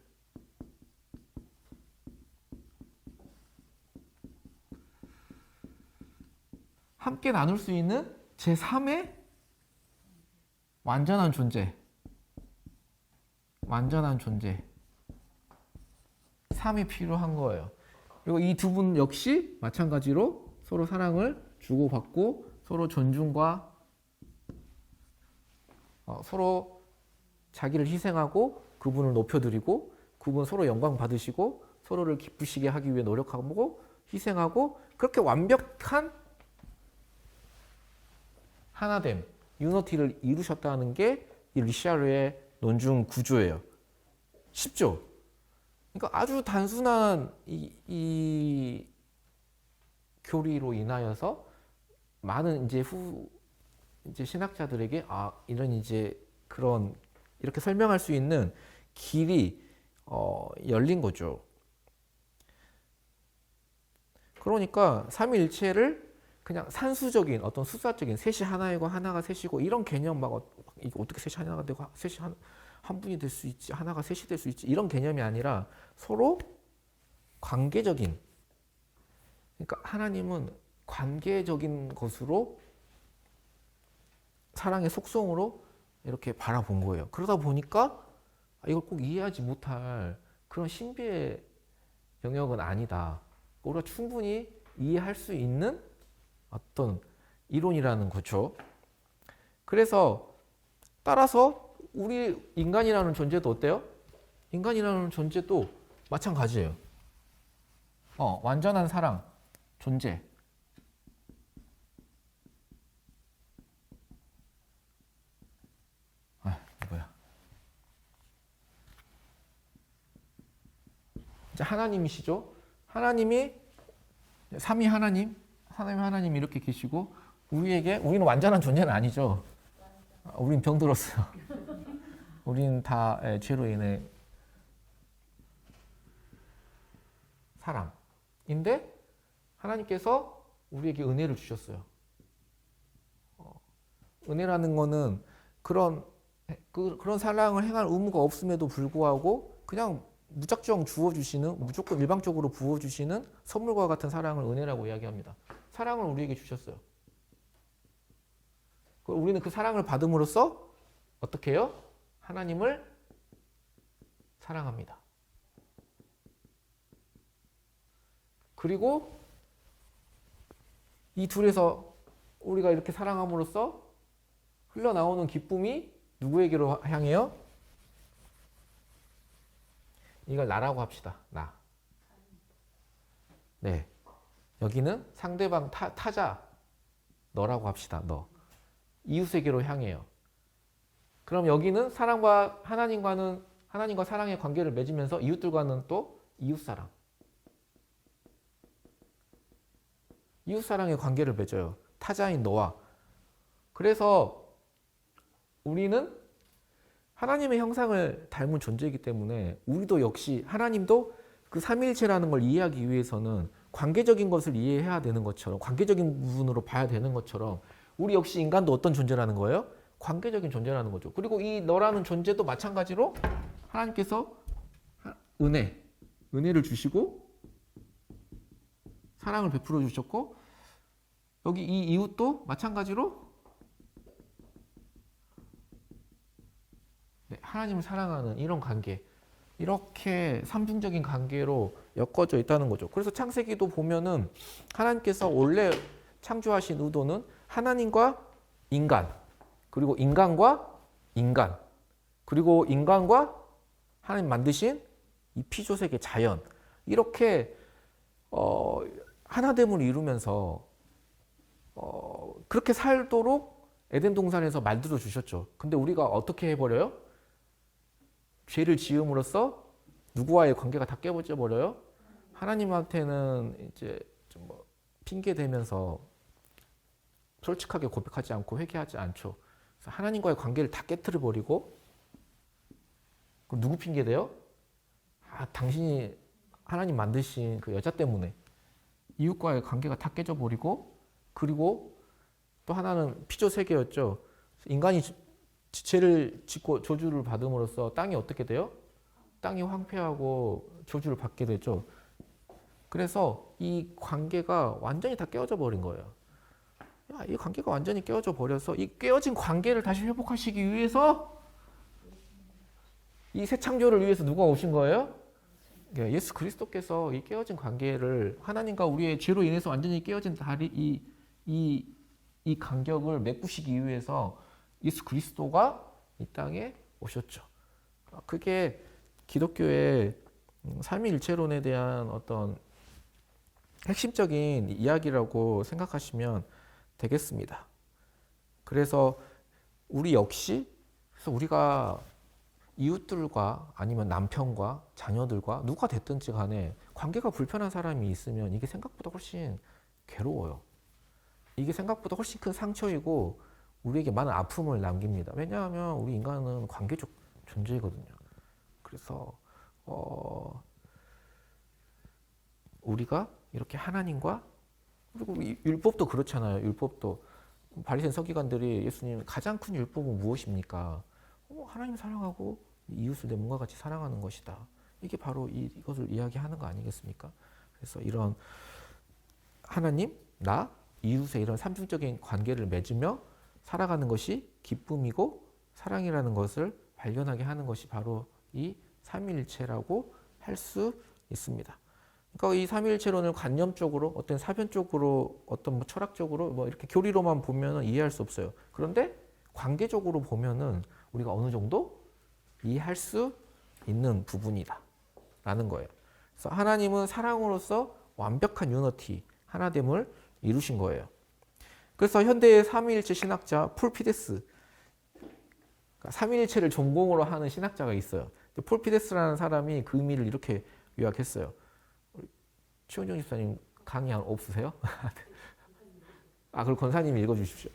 함께 나눌 수 있는 제3의 완전한 존재. 완전한 존재. 3이 필요한 거예요. 그리고 이 두 분 역시 마찬가지로 서로 사랑을 주고받고 서로 존중과 서로 자기를 희생하고 그분을 높여드리고 그분 서로 영광 받으시고 서로를 기쁘시게 하기 위해 노력하고 희생하고 그렇게 완벽한 하나됨, 유너티를 이루셨다는 게 이 리샤르의 논중 구조예요. 쉽죠? 그러니까 아주 단순한 이 교리로 인하여서 많은 이제 신학자들에게 이런 이제 그런 이렇게 설명할 수 있는 길이 열린 거죠. 그러니까 삼위일체를 그냥 산수적인 어떤 수사적인 셋이 하나이고 하나가 셋이고 이런 개념 이게 어떻게 셋이 하나가 되고 셋이 한 분이 될 수 있지 하나가 셋이 될 수 있지 이런 개념이 아니라 서로 관계적인 그러니까 하나님은 관계적인 것으로 사랑의 속성으로 이렇게 바라본 거예요. 그러다 보니까 이걸 꼭 이해하지 못할 그런 신비의 영역은 아니다. 우리가 충분히 이해할 수 있는 어떤 이론이라는 거죠. 그래서 따라서 우리 인간이라는 존재도 어때요? 인간이라는 존재도 마찬가지예요. 완전한 사랑, 존재. 이거야. 이제 하나님이시죠? 하나님이 삼위 하나님 이렇게 계시고 우리는 완전한 존재는 아니죠. 우린 병들었어요. 우린 다 죄로 인해 사람인데 하나님께서 우리에게 은혜를 주셨어요. 은혜라는 거는 그런 사랑을 행할 의무가 없음에도 불구하고 그냥 무작정 주어주시는, 무조건 일방적으로 부어주시는 선물과 같은 사랑을 은혜라고 이야기합니다. 사랑을 우리에게 주셨어요. 우리는 그 사랑을 받음으로써 어떻게 해요? 하나님을 사랑합니다. 그리고 이 둘에서 우리가 이렇게 사랑함으로써 흘러나오는 기쁨이 누구에게로 향해요? 이걸 나라고 합시다. 나. 네. 여기는 상대방 타자 너라고 합시다. 너. 이웃에게로 향해요. 그럼 여기는 하나님과 사랑의 관계를 맺으면서 이웃들과는 또 이웃사랑. 이웃사랑의 관계를 맺어요. 타자인 너와. 그래서 우리는 하나님의 형상을 닮은 존재이기 때문에 우리도 역시 하나님도 그 삼위일체라는 걸 이해하기 위해서는 관계적인 것을 이해해야 되는 것처럼, 관계적인 부분으로 봐야 되는 것처럼 우리 역시 인간도 어떤 존재라는 거예요? 관계적인 존재라는 거죠. 그리고 이 너라는 존재도 마찬가지로 하나님께서 은혜를 주시고 사랑을 베풀어 주셨고, 여기 이 이웃도 마찬가지로 하나님을 사랑하는 이런 관계, 이렇게 삼중적인 관계로 엮어져 있다는 거죠. 그래서 창세기도 보면은 하나님께서 원래 창조하신 의도는 하나님과 인간, 그리고 인간과 인간, 그리고 인간과 하나님 만드신 이 피조세계 자연, 이렇게 하나됨을 이루면서 그렇게 살도록 에덴 동산에서 만들어 주셨죠. 근데 우리가 어떻게 해버려요? 죄를 지음으로써 누구와의 관계가 다 깨어져 버려요. 하나님한테는 이제 좀 핑계 대면서 솔직하게 고백하지 않고 회개하지 않죠. 그래서 하나님과의 관계를 다 깨트려 버리고, 그럼 누구 핑계 대요? 당신이 하나님 만드신 그 여자 때문에 이웃과의 관계가 다 깨져 버리고, 그리고 또 하나는 피조 세계였죠. 인간이 죄를 짓고 저주를 받음으로써 땅이 어떻게 돼요? 땅이 황폐하고 저주를 받게 되죠. 그래서 이 관계가 완전히 다 깨어져 버린 거예요. 이 관계가 완전히 깨어져 버려서 이 깨어진 관계를 다시 회복하시기 위해서 이 새 창조를 위해서 누가 오신 거예요? 예수 그리스도께서 이 깨어진 관계를, 하나님과 우리의 죄로 인해서 완전히 깨어진 이 간격을 메꾸시기 위해서 예수 그리스도가 이 땅에 오셨죠. 그게 기독교의 삼위일체론에 대한 어떤 핵심적인 이야기라고 생각하시면 되겠습니다. 그래서 우리 역시, 그래서 우리가 이웃들과 아니면 남편과 자녀들과 누가 됐든지 간에 관계가 불편한 사람이 있으면 이게 생각보다 훨씬 괴로워요. 이게 생각보다 훨씬 큰 상처이고 우리에게 많은 아픔을 남깁니다. 왜냐하면 우리 인간은 관계적 존재이거든요. 그래서 우리가 이렇게 하나님과, 그리고 율법도 그렇잖아요. 율법도 바리새인 서기관들이 예수님 가장 큰 율법은 무엇입니까? 하나님 사랑하고 이웃을 내 몸과 같이 사랑하는 것이다. 이게 바로 이것을 이야기하는 거 아니겠습니까? 그래서 이런 하나님, 나, 이웃의 이런 삼중적인 관계를 맺으며 살아가는 것이 기쁨이고 사랑이라는 것을 발견하게 하는 것이 바로 이 삼위일체라고 할 수 있습니다. 그러니까 이 삼위일체론을 관념적으로, 어떤 사변적으로, 어떤 철학적으로 이렇게 교리로만 보면 이해할 수 없어요. 그런데 관계적으로 보면은 우리가 어느 정도 이해할 수 있는 부분이다 라는 거예요. 그래서 하나님은 사랑으로서 완벽한 유너티, 하나됨을 이루신 거예요. 그래서 현대의 삼위일체 신학자 폴피데스, 그러니까 삼위일체를 전공으로 하는 신학자가 있어요. 폴피데스라는 사람이 그 의미를 이렇게 요약했어요. 최원정 집사님 강의 없으세요? 그럼 권사님이 읽어주십시오.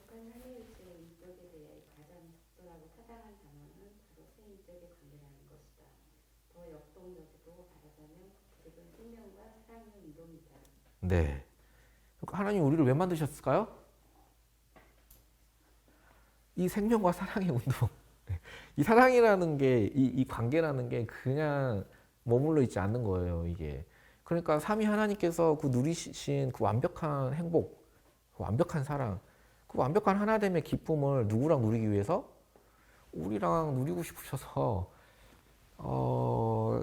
거룩한 삼위일체의 인격에 대해 가장 적절하고 타당한 단어는 바로 세인적의 관계라는 것이다. 더 역동적으로 말하자면 그들은 생명과 사랑의 이론이다. 네. 하나님 우리를 왜 만드셨을까요? 이 생명과 사랑의 운동. 이 사랑이라는 게, 이 관계라는 게 그냥 머물러 있지 않는 거예요, 이게. 그러니까 삼위 하나님께서 그 누리신 그 완벽한 행복, 그 완벽한 사랑, 그 완벽한 하나됨의 기쁨을 누구랑 누리기 위해서? 우리랑 누리고 싶으셔서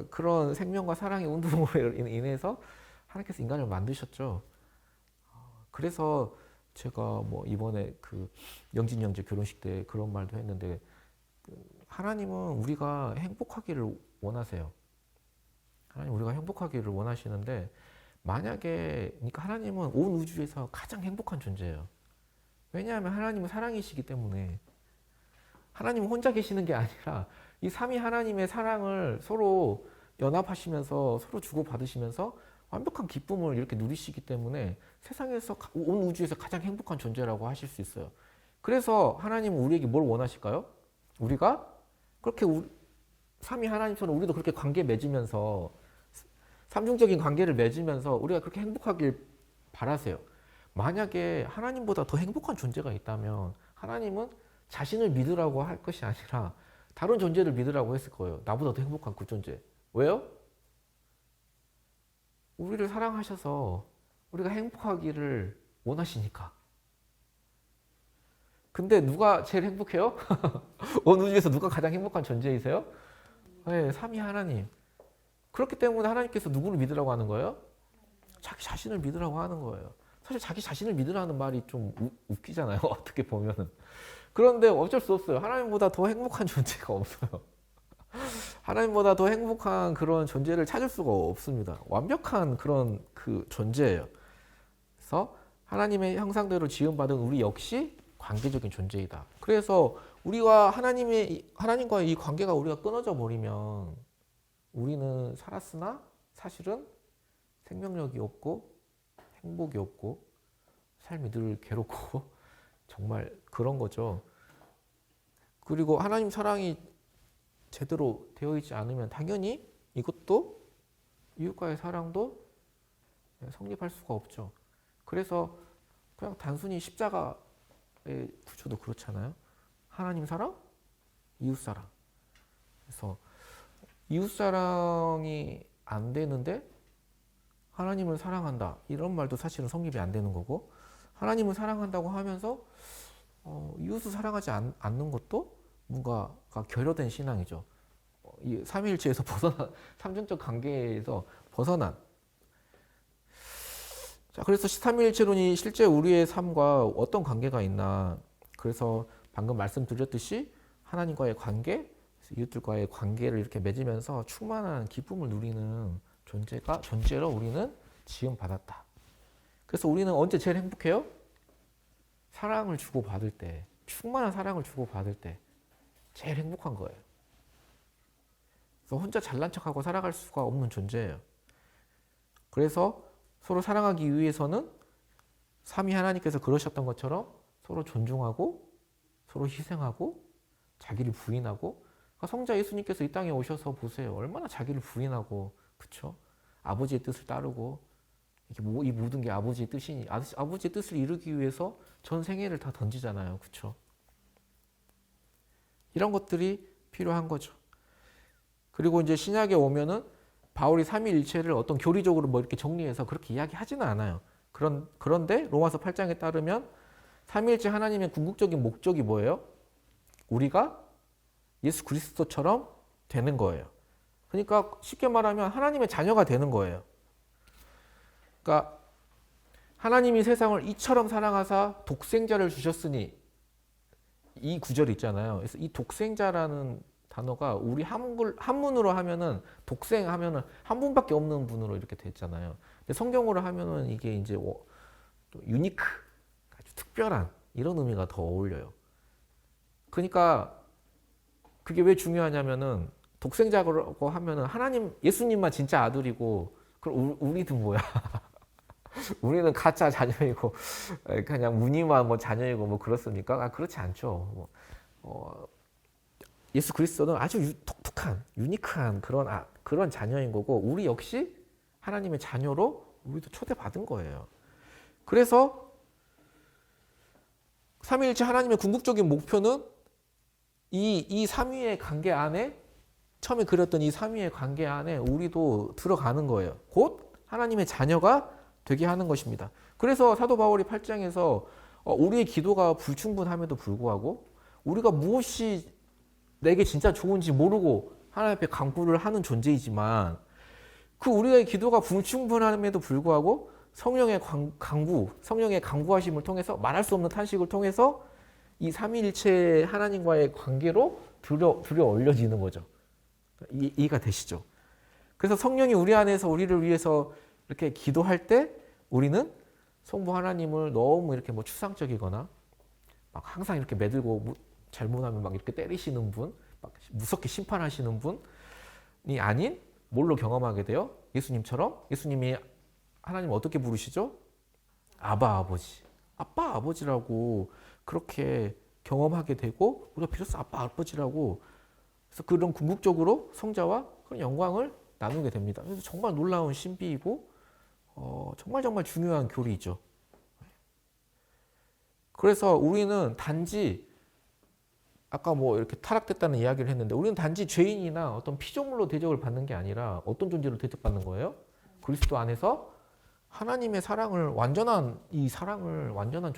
그런 생명과 사랑의 운동으로 인해서 하나님께서 인간을 만드셨죠. 그래서 제가 뭐 이번에 그 영진 형제 결혼식 때 그런 말도 했는데, 하나님은 우리가 행복하기를 원하세요. 하나님 우리가 행복하기를 원하시는데, 만약에 그러니까 하나님은 온 우주에서 가장 행복한 존재예요. 왜냐하면 하나님은 사랑이시기 때문에. 하나님은 혼자 계시는 게 아니라 이 삼위 하나님의 사랑을 서로 연합하시면서 서로 주고받으시면서 완벽한 기쁨을 이렇게 누리시기 때문에 세상에서 온 우주에서 가장 행복한 존재라고 하실 수 있어요. 그래서 하나님은 우리에게 뭘 원하실까요? 우리가 그렇게 삼위 하나님처럼 우리도 그렇게 관계 맺으면서 삼중적인 관계를 맺으면서 우리가 그렇게 행복하길 바라세요. 만약에 하나님보다 더 행복한 존재가 있다면 하나님은 자신을 믿으라고 할 것이 아니라 다른 존재를 믿으라고 했을 거예요. 나보다 더 행복한 그 존재. 왜요? 우리를 사랑하셔서 우리가 행복하기를 원하시니까. 근데 누가 제일 행복해요? 온 우주에서 누가 가장 행복한 존재이세요? 네, 삼위 하나님. 그렇기 때문에 하나님께서 누구를 믿으라고 하는 거예요? 자기 자신을 믿으라고 하는 거예요. 사실 자기 자신을 믿으라는 말이 좀 웃기잖아요. 어떻게 보면은. 그런데 어쩔 수 없어요. 하나님보다 더 행복한 존재가 없어요. 하나님보다 더 행복한 그런 존재를 찾을 수가 없습니다. 완벽한 그런 그 존재예요. 그래서 하나님의 형상대로 지음받은 우리 역시 관계적인 존재이다. 그래서 우리와 하나님과의 이 관계가 우리가 끊어져 버리면 우리는 살았으나 사실은 생명력이 없고 행복이 없고 삶이 늘 괴롭고 정말 그런 거죠. 그리고 하나님 사랑이 제대로 되어 있지 않으면 당연히 이것도 이웃과의 사랑도 성립할 수가 없죠. 그래서 그냥 단순히 십자가의 구조도 그렇잖아요. 하나님 사랑, 이웃 사랑. 그래서 이웃 사랑이 안 되는데 하나님을 사랑한다 이런 말도 사실은 성립이 안 되는 거고, 하나님을 사랑한다고 하면서 이웃을 사랑하지 않는 것도 뭔가가 결여된 신앙이죠. 이 삼위일체에서 벗어난, 삼중적 관계에서 벗어난. 자, 그래서 삼위일체론이 실제 우리의 삶과 어떤 관계가 있나. 그래서 방금 말씀드렸듯이 하나님과의 관계, 이웃들과의 관계를 이렇게 맺으면서 충만한 기쁨을 누리는 존재로 우리는 지음받았다. 그래서 우리는 언제 제일 행복해요? 사랑을 주고받을 때, 충만한 사랑을 주고받을 때 제일 행복한 거예요. 그래서 혼자 잘난 척하고 살아갈 수가 없는 존재예요. 그래서 서로 사랑하기 위해서는 삼위 하나님께서 그러셨던 것처럼 서로 존중하고 서로 희생하고 자기를 부인하고, 그러니까 성자 예수님께서 이 땅에 오셔서 보세요. 얼마나 자기를 부인하고, 그쵸? 아버지의 뜻을 따르고, 이 모든 게 아버지의 뜻이니, 아버지의 뜻을 이루기 위해서 전 생애를 다 던지잖아요. 그쵸? 이런 것들이 필요한 거죠. 그리고 이제 신약에 오면은 바울이 삼위일체를 어떤 교리적으로 뭐 이렇게 정리해서 그렇게 이야기하지는 않아요. 그런데 로마서 8장에 따르면 삼위일체 하나님의 궁극적인 목적이 뭐예요? 우리가 예수 그리스도처럼 되는 거예요. 그러니까 쉽게 말하면 하나님의 자녀가 되는 거예요. 그러니까 하나님이 세상을 이처럼 사랑하사 독생자를 주셨으니, 이 구절 있잖아요. 그래서 이 독생자라는 단어가 우리 한문으로 하면은 독생하면은 한 분밖에 없는 분으로 이렇게 됐잖아요. 근데 성경으로 하면은 이게 이제 유니크, 아주 특별한 이런 의미가 더 어울려요. 그러니까 그게 왜 중요하냐면은 독생자라고 하면은 하나님, 예수님만 진짜 아들이고, 그럼 우리는 뭐야? 우리는 가짜 자녀이고 그냥 무늬만 뭐 자녀이고 뭐 그렇습니까? 그렇지 않죠. 예수 그리스도는 아주 독특한, 유니크한 그런 자녀인 거고, 우리 역시 하나님의 자녀로 우리도 초대받은 거예요. 그래서 삼위일체 하나님의 궁극적인 목표는 이 삼위의 관계 안에, 처음에 그렸던 이 삼위의 관계 안에 우리도 들어가는 거예요. 곧 하나님의 자녀가 되게 하는 것입니다. 그래서 사도 바울이 8장에서 우리의 기도가 불충분함에도 불구하고 우리가 무엇이 내게 진짜 좋은지 모르고 하나님 앞에 간구를 하는 존재이지만, 그 우리의 기도가 불충분함에도 불구하고 성령의 간구, 성령의 간구하심을 통해서, 말할 수 없는 탄식을 통해서 이 삼위일체 하나님과의 관계로 들여 올려지는 거죠. 이해가 되시죠? 그래서 성령이 우리 안에서 우리를 위해서 이렇게 기도할 때 우리는 성부 하나님을 너무 이렇게 뭐 추상적이거나 막 항상 이렇게 매들고 잘못하면 막 이렇게 때리시는 분, 막 무섭게 심판하시는 분이 아닌 뭘로 경험하게 돼요? 예수님처럼. 예수님이 하나님 어떻게 부르시죠? 아바 아버지, 아빠 아버지라고 그렇게 경험하게 되고, 우리가 비로소 아빠 아버지라고, 그래서 그런 궁극적으로 성자와 그런 영광을 나누게 됩니다. 그래서 정말 놀라운 신비이고 정말 중요한 교리이죠. 그래서 우리는 단지, 아까 뭐 이렇게 타락됐다는 이야기를 했는데, 우리는 단지 죄인이나 어떤 피조물로 대접을 받는 게 아니라 어떤 존재로 대접받는 거예요? 그리스도 안에서 하나님의 사랑을, 완전한 이 사랑을, 완전한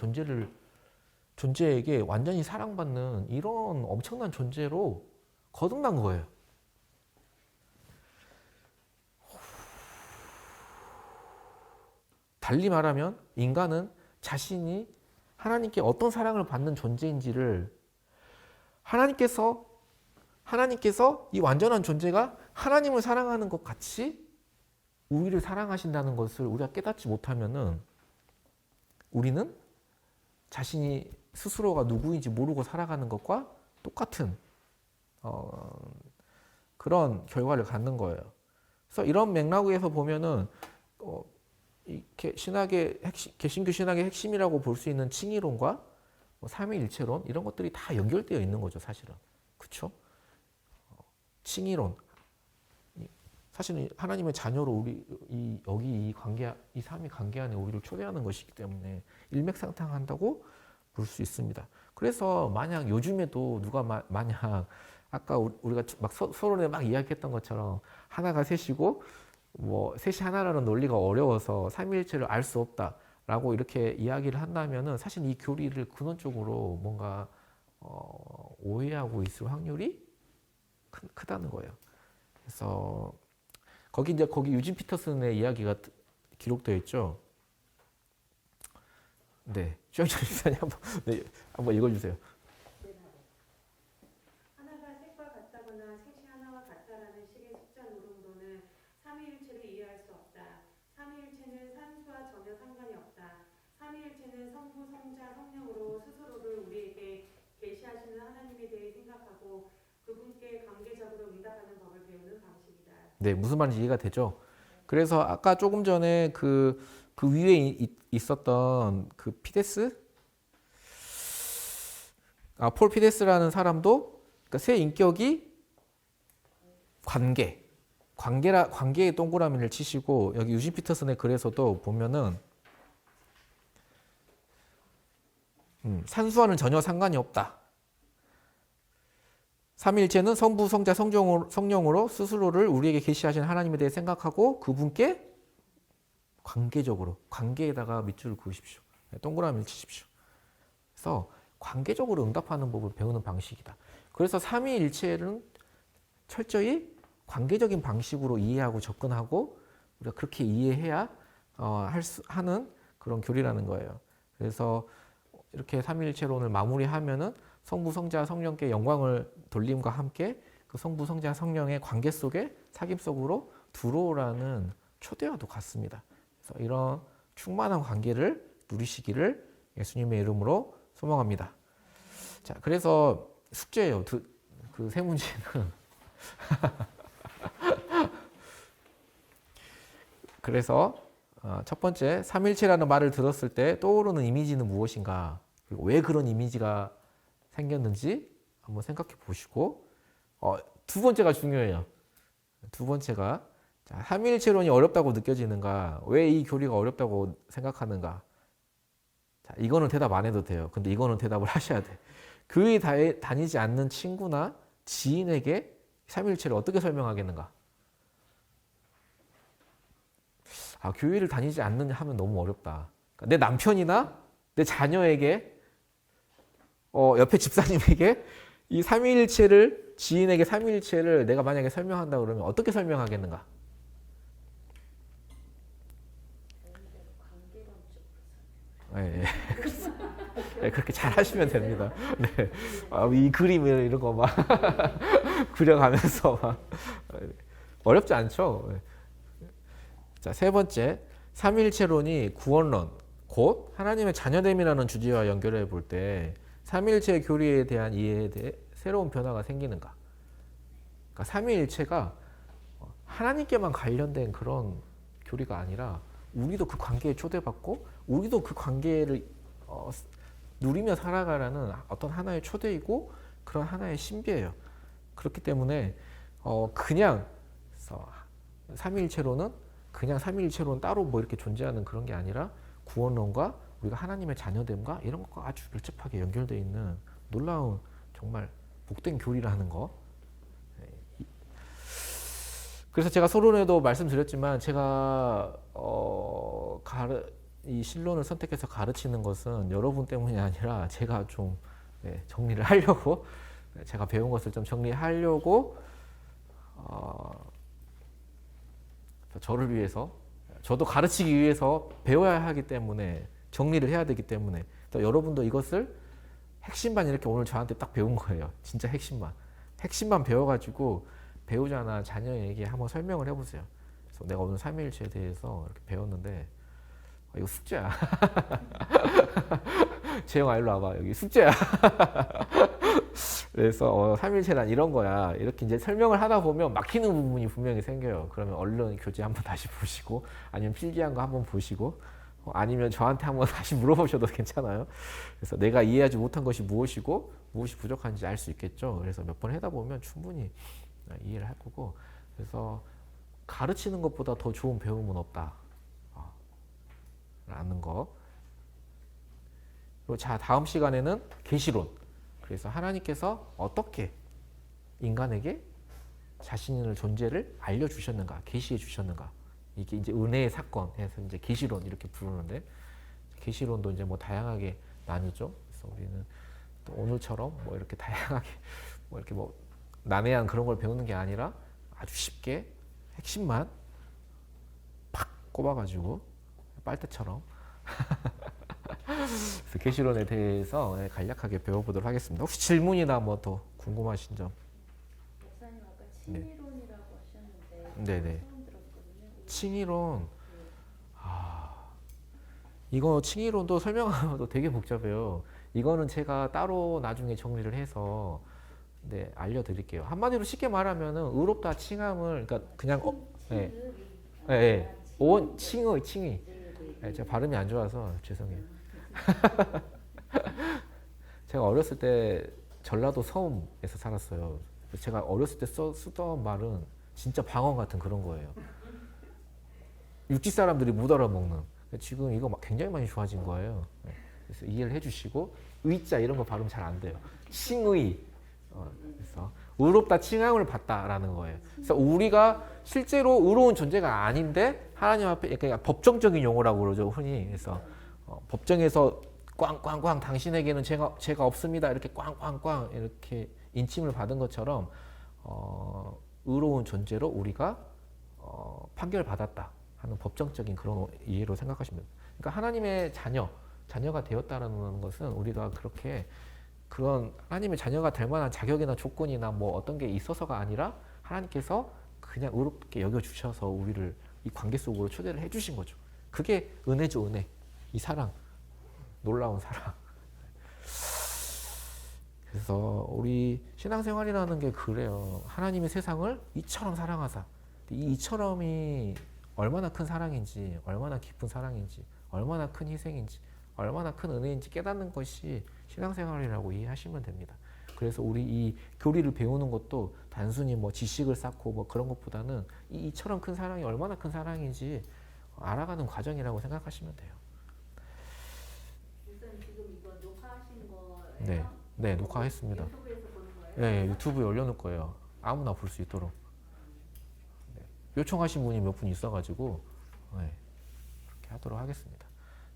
존재에게 완전히 사랑받는 이런 엄청난 존재로 거듭난 거예요. 달리 말하면 인간은 자신이 하나님께 어떤 사랑을 받는 존재인지를, 하나님께서 이 완전한 존재가 하나님을 사랑하는 것 같이 우리를 사랑하신다는 것을 우리가 깨닫지 못하면은 우리는 자신이 스스로가 누구인지 모르고 살아가는 것과 똑같은 그런 결과를 갖는 거예요. 그래서 이런 맥락에서 보면은 이렇게 개신교 신학의 핵심이라고 볼 수 있는 칭의론과 삼위일체론, 이런 것들이 다 연결되어 있는 거죠, 사실은. 그렇죠? 칭의론, 사실은 하나님의 자녀로 여기 이 삼위 관계 안에 우리를 초대하는 것이기 때문에 일맥상통한다고 볼 수 있습니다. 그래서 만약 요즘에도 누가 만약 아까 우리가 막 서론에 막 이야기했던 것처럼 하나가 셋이고 뭐 셋이 하나라는 논리가 어려워서 삼위일체를 알 수 없다라고 이렇게 이야기를 한다면은 사실 이 교리를 근원적으로 뭔가 오해하고 있을 확률이 크다는 거예요. 그래서 거기 유진 피터슨의 이야기가 기록되어 있죠. 네, 주영철 집사님 한번 읽어주세요. 하나가 셋과 같다거나 셋이 하나와 같다라는 식의 숫자 노름으로는 삼위일체를 이해할 수 없다. 삼위일체는 산수와 전혀 상관이 없다. 삼위일체는 성부, 성자, 성령으로 스스로를 우리에게 계시하시는 하나님에 대해 생각하고 그분께 관계적으로 응답하는 법을 배우는 방식이다. 네, 무슨 말인지 이해가 되죠? 그래서 아까 조금 전에 그 위에 있었던 그 피데스? 폴 피데스라는 사람도, 그러니까 세 인격이 관계의 동그라미를 치시고, 여기 유진 피터슨의 글에서도 보면은 산수와는 전혀 상관이 없다. 삼위일체는 성부, 성자, 성령으로 스스로를 우리에게 계시하신 하나님에 대해 생각하고 그분께 관계에다가 밑줄을 그으십시오. 동그라미를 치십시오. 그래서 관계적으로 응답하는 법을 배우는 방식이다. 그래서 삼위일체는 철저히 관계적인 방식으로 이해하고 접근하고 우리가 그렇게 이해해야 하는 그런 교리라는 거예요. 그래서 이렇게 삼위일체론을 마무리하면은 성부, 성자, 성령께 영광을 돌림과 함께 그 성부, 성자, 성령의 관계 속에 사귐 속으로 들어오라는 초대와도 같습니다. 그래서 이런 충만한 관계를 누리시기를 예수님의 이름으로 소망합니다. 자, 그래서 숙제예요. 그 세 문제는. 그래서 첫 번째, 삼일체라는 말을 들었을 때 떠오르는 이미지는 무엇인가? 그리고 왜 그런 이미지가 생겼는지 한번 생각해 보시고, 두 번째가 중요해요. 두 번째가 삼위일체론이 어렵다고 느껴지는가? 왜 이 교리가 어렵다고 생각하는가? 자, 이거는 대답 안 해도 돼요. 근데 이거는 대답을 하셔야 돼. 교회 다니지 않는 친구나 지인에게 삼위일체를 어떻게 설명하겠는가? 아, 교회를 다니지 않는 하면 너무 어렵다. 그러니까 내 남편이나 내 자녀에게, 옆에 집사님에게 이 삼위일체를, 지인에게 삼위일체를 내가 만약에 설명한다 그러면 어떻게 설명하겠는가? 예, 예. 네, 그렇게 잘 하시면 됩니다. 네. 이 그림을 이런 거 막 그려가면서 막 어렵지 않죠? 네. 자, 세 번째, 삼위일체론이 구원론, 곧 하나님의 자녀됨이라는 주제와 연결해 볼 때 삼위일체 교리에 대한 이해에 대해 새로운 변화가 생기는가? 그러니까 삼위일체가 하나님께만 관련된 그런 교리가 아니라 우리도 그 관계에 초대받고 우리도 그 관계를 누리며 살아가라는 어떤 하나의 초대이고 그런 하나의 신비예요. 그렇기 때문에 그냥 삼위일체론은 그냥 삼위일체론 따로 뭐 이렇게 존재하는 그런 게 아니라 구원론과 우리가 하나님의 자녀됨과 이런 것과 아주 밀접하게 연결되어 있는 놀라운 정말 복된 교리라는 거. 그래서 제가 서론에도 말씀드렸지만 제가 이 신론을 선택해서 가르치는 것은 여러분 때문이 아니라 제가 좀 정리를 하려고, 제가 배운 것을 좀 정리하려고 저를 위해서, 저도 가르치기 위해서 배워야 하기 때문에 정리를 해야 되기 때문에 또 여러분도 이것을 핵심만 이렇게 오늘 저한테 딱 배운 거예요. 진짜 핵심만 배워가지고 배우자나 자녀에게 한번 설명을 해보세요. 그래서 내가 오늘 삼위일체에 대해서 이렇게 배웠는데 이거 숙제야. 재영아 일로 와봐. 여기 숙제야. 그래서 삼위일체란 이런 거야. 이렇게 이제 설명을 하다 보면 막히는 부분이 분명히 생겨요. 그러면 얼른 교재 한번 다시 보시고 아니면 필기한 거 한번 보시고 아니면 저한테 한번 다시 물어보셔도 괜찮아요. 그래서 내가 이해하지 못한 것이 무엇이고 무엇이 부족한지 알 수 있겠죠. 그래서 몇 번 하다 보면 충분히 이해를 할 거고, 그래서 가르치는 것보다 더 좋은 배움은 없다 라는 거. 그리고 자, 다음 시간에는 계시론. 그래서 하나님께서 어떻게 인간에게 자신의 존재를 알려주셨는가, 계시해 주셨는가. 이게 이제 은혜의 사건 해서 이제 계시론 이렇게 부르는데, 계시론도 이제 뭐 다양하게 나뉘죠. 그래서 우리는 또 오늘처럼 뭐 이렇게 다양하게 뭐 이렇게 뭐 난해한 그런 걸 배우는 게 아니라 아주 쉽게 핵심만 팍 꼽아가지고 빨대처럼 계시론에 대해서 간략하게 배워보도록 하겠습니다. 혹시 질문이나 뭐 더 궁금하신 점? 목사님 아까 칭의론이라고 하셨는데 네네. 처음 들었거든요. 칭의론. 이거 칭의론도 설명하면 되게 복잡해요. 이거는 제가 따로 나중에 정리를 해서 알려드릴게요. 한마디로 쉽게 말하면은 의롭다 칭함을, 그러니까 그냥 칭의. 제가 발음이 안 좋아서 죄송해요. 제가 어렸을 때 전라도 서움에서 살았어요. 제가 어렸을 때 쓰던 말은 진짜 방언 같은 그런 거예요. 육지 사람들이 못 알아먹는. 지금 이거 굉장히 많이 좋아진 거예요. 그래서 이해를 해주시고, 의자 이런 거 발음 잘 안 돼요. 칭의. 그래서 의롭다 칭함을 받다라는 거예요. 그래서 우리가 실제로 의로운 존재가 아닌데 하나님 앞에, 그러니까 법정적인 용어라고 그러죠, 흔히. 그래서 법정에서 꽝꽝꽝 당신에게는 죄가 없습니다. 이렇게 꽝꽝꽝 이렇게 인침을 받은 것처럼 의로운 존재로 우리가 판결받았다 하는 법정적인 그런 이해로 생각하시면 됩니다. 그러니까 하나님의 자녀가 되었다는 것은 우리가 그렇게 그런 하나님의 자녀가 될 만한 자격이나 조건이나 뭐 어떤 게 있어서가 아니라 하나님께서 그냥 의롭게 여겨주셔서 우리를 이 관계 속으로 초대를 해주신 거죠. 그게 은혜죠, 은혜. 이 사랑, 놀라운 사랑. 그래서 우리 신앙생활이라는 게 그래요. 하나님이 세상을 이처럼 사랑하사. 이 이처럼이 얼마나 큰 사랑인지, 얼마나 깊은 사랑인지, 얼마나 큰 희생인지, 얼마나 큰 은혜인지 깨닫는 것이 신앙생활이라고 이해하시면 됩니다. 그래서 우리 이 교리를 배우는 것도 단순히 뭐 지식을 쌓고 뭐 그런 것보다는 이처럼 큰 사랑이 얼마나 큰 사랑인지 알아가는 과정이라고 생각하시면 돼요. 네, 네, 녹화했습니다. 유튜브에서 보는 거예요? 네, 유튜브에 올려놓을 거예요. 아무나 볼 수 있도록. 네. 요청하신 분이 몇 분 있어가지고 네, 그렇게 하도록 하겠습니다.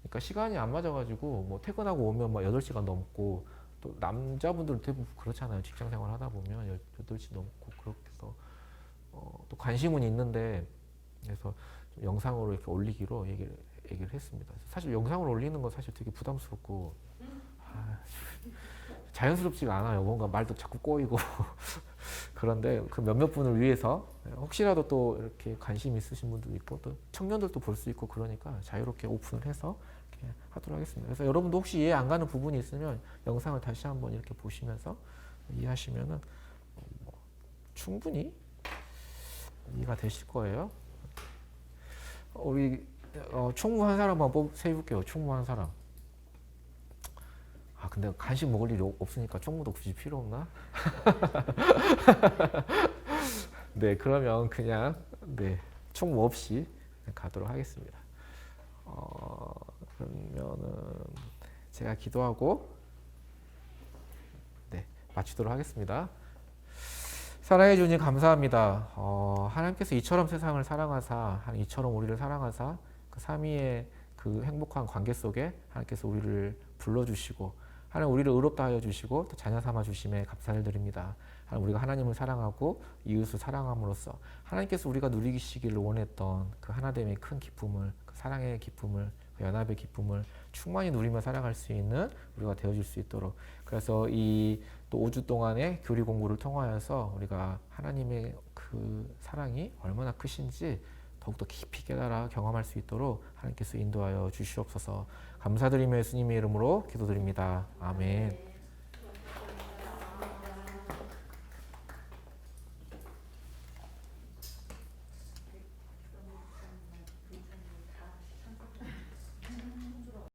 그러니까 시간이 안 맞아가지고 뭐 퇴근하고 오면 막 8시간 넘고 또 남자분들 대부분 그렇잖아요. 직장 생활 하다 보면 8시 넘고 그렇게 해서 또 관심은 있는데 그래서 좀 영상으로 이렇게 올리기로 얘기를 했습니다. 사실 영상을 올리는 건 사실 되게 부담스럽고 자연스럽지가 않아요. 뭔가 말도 자꾸 꼬이고 그런데 그 몇몇 분을 위해서 혹시라도 또 이렇게 관심 있으신 분도 있고 또 청년들도 볼 수 있고 그러니까 자유롭게 오픈을 해서 이렇게 하도록 하겠습니다. 그래서 여러분도 혹시 이해 안 가는 부분이 있으면 영상을 다시 한번 이렇게 보시면서 이해하시면은 뭐 충분히 이해가 되실 거예요. 우리 총무 한 사람만 세볼게요. 총무 한 사람. 근데 간식 먹을 일이 없으니까 총무도 굳이 필요 없나? 네, 그러면 그냥 네, 총무 없이 가도록 하겠습니다. 그러면은 제가 기도하고 네, 마치도록 하겠습니다. 사랑해 주님 감사합니다. 하나님께서 이처럼 세상을 사랑하사, 이처럼 우리를 사랑하사 그 삼위의 그 행복한 관계 속에 하나님께서 우리를 불러주시고 하나님 우리를 의롭다 하여 주시고 또 자녀 삼아 주심에 감사를 드립니다. 하나님 우리가 하나님을 사랑하고 이웃을 사랑함으로써 하나님께서 우리가 누리시기를 원했던 그 하나됨의 큰 기쁨을, 그 사랑의 기쁨을, 그 연합의 기쁨을 충만히 누리며 살아갈 수 있는 우리가 되어질 수 있도록, 그래서 이 또 5주 동안의 교리 공부를 통하여서 우리가 하나님의 그 사랑이 얼마나 크신지 더욱더 깊이 깨달아 경험할 수 있도록 하나님께서 인도하여 주시옵소서. 감사드리며 예수님의 이름으로 기도드립니다. 아멘.